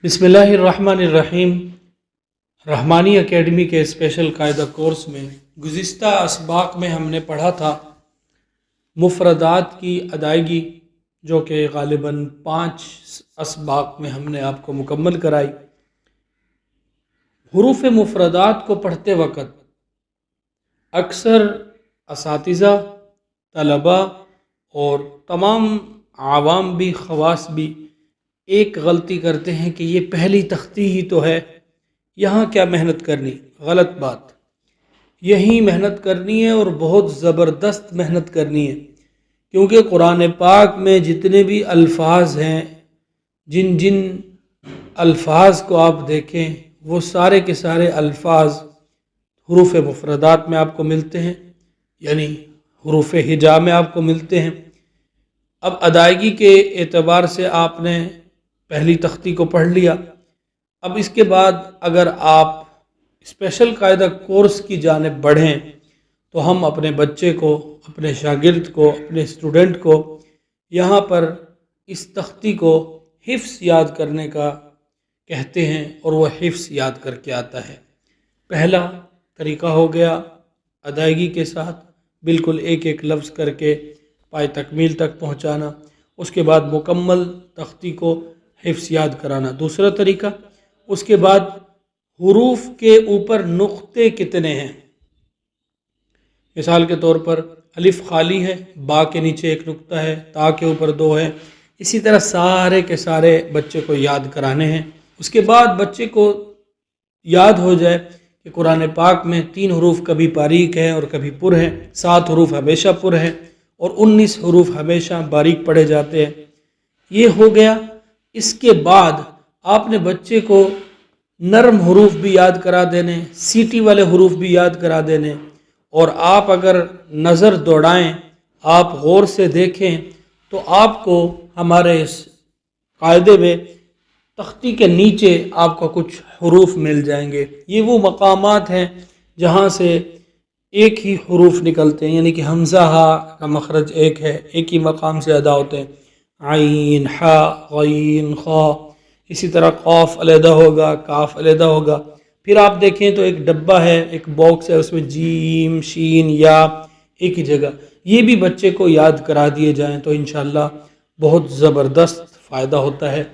बिस्मिल्लाहिर्रहमानिर्रहीम। रहमानी एकेडमी के स्पेशल कायदा कोर्स में गुज़िश्ता असबाक में हमने पढ़ा था मुफ़रदात की अदायगी, जो कि ग़ालिबन 5 असबाक में हमने आपको मुकम्मल कराई। हुरूफ़ मुफ़रदात को पढ़ते वक़्त अक्सर असातिज़ा, तलबा और तमाम आवाम भी, ख़वास भी एक गलती करते हैं कि ये पहली तख्ती ही तो है, यहाँ क्या मेहनत करनी। गलत बात। यही मेहनत करनी है और बहुत ज़बरदस्त मेहनत करनी है, क्योंकि कुरान पाक में जितने भी अल्फाज हैं, जिन जिन अल्फाज को आप देखें, वो सारे के सारे अल्फाज हुरूफ़ मुफ़रदात में आपको मिलते हैं, यानी हुरूफ़ हिजा में आपको मिलते हैं। अब अदायगी के एतबार से आपने पहली तख्ती को पढ़ लिया। अब इसके बाद अगर आप स्पेशल कायदा कोर्स की जानिब बढ़ें तो हम अपने बच्चे को, अपने शागिर्द को, अपने स्टूडेंट को यहाँ पर इस तख्ती को हिफ्स याद करने का कहते हैं और वह हिफ्स याद करके आता है। पहला तरीका हो गया अदायगी के साथ बिल्कुल एक एक लफ्ज़ करके पाए तकमील तक पहुँचाना, उसके बाद मुकम्मल तख्ती को हिफ्स याद कराना। दूसरा तरीका, उसके बाद हुरूफ के ऊपर नुक्ते कितने हैं। मिसाल के तौर पर अलिफ खाली है, बा के नीचे एक नुक्ता है, ता के ऊपर 2 है। इसी तरह सारे के सारे बच्चे को याद कराने हैं। उसके बाद बच्चे को याद हो जाए कि कुरान पाक में 3 हरूफ कभी बारीक हैं और कभी पुर हैं, 7 हरूफ हमेशा पुर हैं और 19 हरूफ हमेशा बारीक पढ़े जाते हैं। ये हो गया। इसके बाद आपने बच्चे को नरम हरूफ भी याद करा देने, सीटी वाले हरूफ भी याद करा देने, और आप अगर नज़र दौड़ाएं, आप गौर से देखें तो आपको हमारे इस कायदे में तख्ती के नीचे आपको कुछ हरूफ मिल जाएंगे। ये वो मकामात हैं जहाँ से एक ही हरूफ निकलते हैं, यानी कि हमज़ा हा का मखरज एक है, एक ही मकाम से अदा होते हैं। आइन, हा, गईन, खा। इसी तरह कौफ अलहदा होगा, काफ अलहदा होगा। फिर आप देखें तो एक डब्बा है, एक बॉक्स है, उसमें जीम, शीन, या एक ही जगह। ये भी बच्चे को याद करा दिए जाएं तो इंशाअल्लाह बहुत ज़बरदस्त फ़ायदा होता है।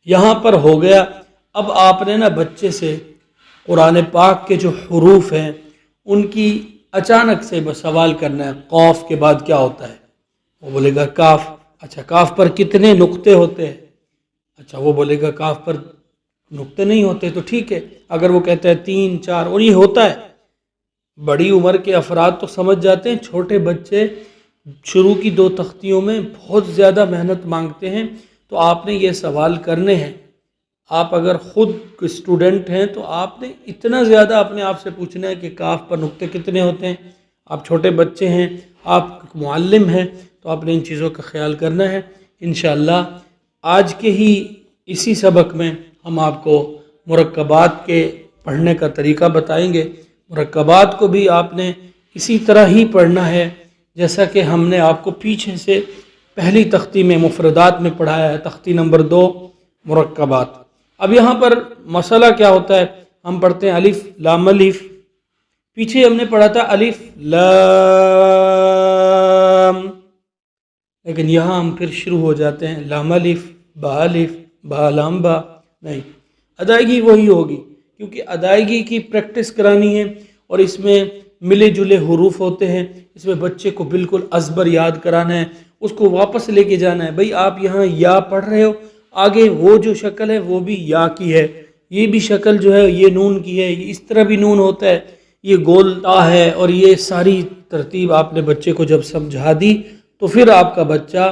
यहाँ पर हो गया। अब आपने ना बच्चे से कुरान पाक के जो हरूफ हैं उनकी अचानक से बस सवाल करना है, कौफ के बाद क्या होता है। वो बोलेगा काफ। अच्छा, काफ पर कितने नुक्ते होते हैं। अच्छा, वो बोलेगा काफ पर नुक्ते नहीं होते, तो ठीक है। अगर वो कहता है 3, 4 और ये होता है, बड़ी उम्र के अफराद तो समझ जाते हैं, छोटे बच्चे शुरू की 2 तख्तियों में बहुत ज़्यादा मेहनत मांगते हैं। तो आपने ये सवाल करने हैं। आप अगर ख़ुद स्टूडेंट हैं तो आपने इतना ज़्यादा अपने आप से पूछना है कि काफ पर नुक्ते कितने होते हैं। आप छोटे बच्चे हैं, आप मुअल्लिम हैं, तो आपने इन चीज़ों का ख्याल करना है। इंशाअल्लाह आज के ही इसी सबक में हम आपको मुरक्कबात के पढ़ने का तरीका बताएंगे। मुरक्कबात को भी आपने इसी तरह ही पढ़ना है जैसा कि हमने आपको पीछे से पहली तख्ती में मुफ़रदात में पढ़ाया है, तख्ती नंबर 2 मुरक्कबात। अब यहाँ पर मसला क्या होता है, हम पढ़ते हैं अलिफ लाम अलिफ, पीछे हमने पढ़ा था अलिफ लाम, लेकिन यहाँ हम फिर शुरू हो जाते हैं लाम अलिफ बा लाम बा। नहीं, अदायगी वही होगी, क्योंकि अदायगी की प्रैक्टिस करानी है और इसमें मिले जुले हरूफ होते हैं। इसमें बच्चे को बिल्कुल अज़बर याद कराना है, उसको वापस लेके जाना है। भाई आप यहाँ या पढ़ रहे हो, आगे वो जो शक्ल है वो भी या की है, ये भी शक्ल जो है ये नून की है, ये इस तरह भी नून होता है, ये गोल ता है। और ये सारी तरतीब आपने बच्चे को जब समझा दी तो फिर आपका बच्चा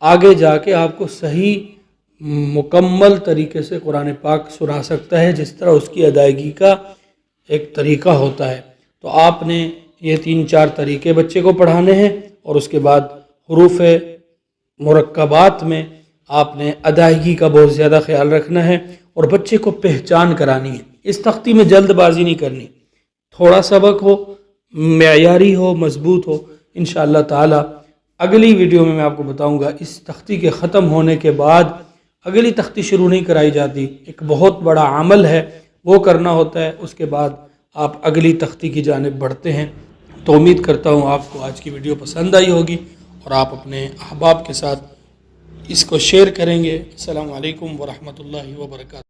आगे जाके आपको सही मुकम्मल तरीके से कुरान पाक सुना सकता है, जिस तरह उसकी अदायगी का एक तरीका होता है। तो आपने ये 3-4 तरीके बच्चे को पढ़ाने हैं और उसके बाद हुरूफ मुरक्कबात में आपने अदायगी का बहुत ज़्यादा ख्याल रखना है और बच्चे को पहचान करानी है। इस तख्ती में जल्दबाजी नहीं करनी, थोड़ा सबक हो, मेयारी हो, मजबूत हो। इंशाअल्लाह ताला अगली वीडियो में मैं आपको बताऊंगा इस तख्ती के ख़त्म होने के बाद اگلی تختی شروع نہیں کرائی جاتی، ایک بہت بڑا عمل ہے وہ کرنا ہوتا ہے، اس کے بعد آپ اگلی تختی کی جانب بڑھتے ہیں۔ تو امید کرتا ہوں آپ کو آج کی ویڈیو پسند آئی ہوگی اور آپ اپنے احباب کے ساتھ اس کو شیئر کریں گے۔ السلام علیکم ورحمۃ اللہ وبرکاتہ۔